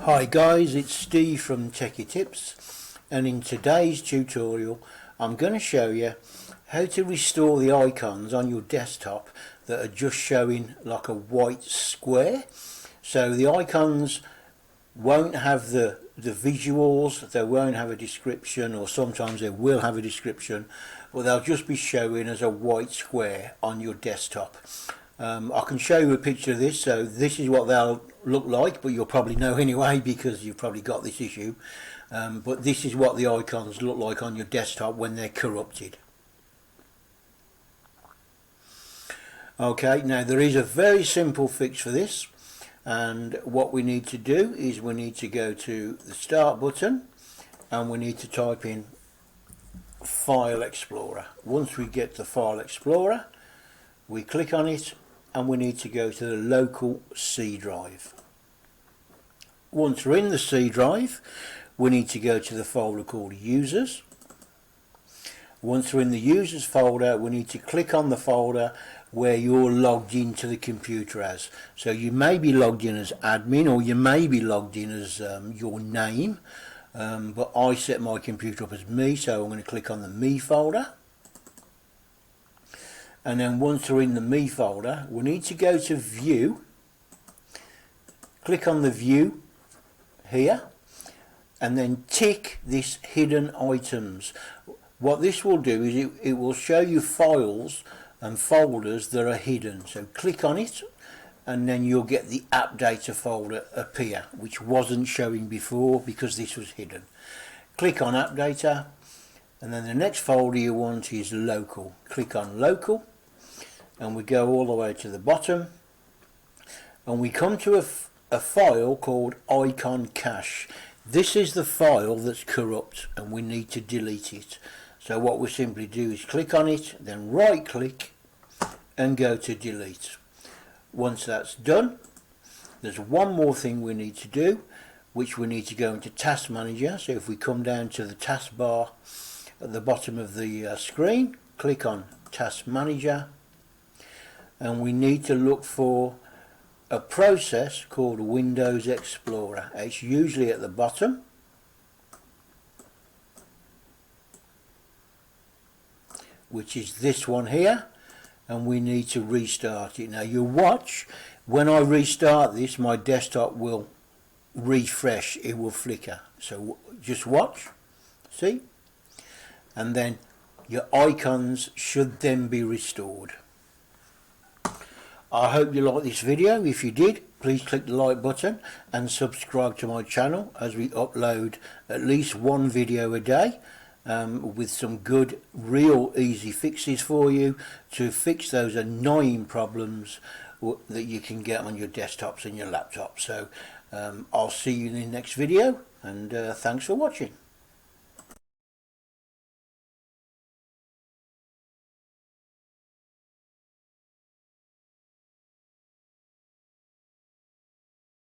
Hi guys, it's Steve from Techie Tips, and in today's tutorial I'm going to show you how to restore the icons on your desktop that are just showing like a white square. So the icons won't have the visuals, they won't have a description, or sometimes they will have a description, but they'll just be showing as a white square on your desktop. I can show you a picture of this. So this is what they'll look like, but you'll probably know anyway because you've probably got this issue. But this is what the icons look like on your desktop when they're corrupted. Okay, now there is a very simple fix for this, and what we need to do is we need to go to the Start button and we need to type in File Explorer. Once we get to File Explorer, we click on it and we need to go to the local C drive. Once we're in the C drive, we need to go to the folder called Users. Once we're in the Users folder, we need to click on the folder where you're logged into the computer as. So you may be logged in as admin, or you may be logged in as your name, but I set my computer up as me, so I'm going to click on the me folder. And then once we're in the me folder, we need to go to View, click on the View here, and then tick this Hidden Items. What this will do is it will show you files and folders that are hidden. So click on it and then you'll get the App Data folder appear, which wasn't showing before because this was hidden. Click on App Data, and then the next folder you want is Local. Click on Local, and we go all the way to the bottom and we come to a file called Icon Cache. This is the file that's corrupt and we need to delete it. So what we simply do is click on it, then right click and go to delete. Once that's done, there's one more thing we need to do, which we need to go into Task Manager. So if we come down to the taskbar at the bottom of the screen, click on Task Manager, and we need to look for a process called Windows Explorer. It's usually at the bottom, which is this one here, and we need to restart it. Now you'll watch, when I restart this, my desktop will refresh, it will flicker. So just watch, see, and then your icons should then be restored. I hope you liked this video. If you did, please click the like button and subscribe to my channel, as we upload at least one video a day with some good, real easy fixes for you to fix those annoying problems that you can get on your desktops and your laptops. So I'll see you in the next video, and thanks for watching.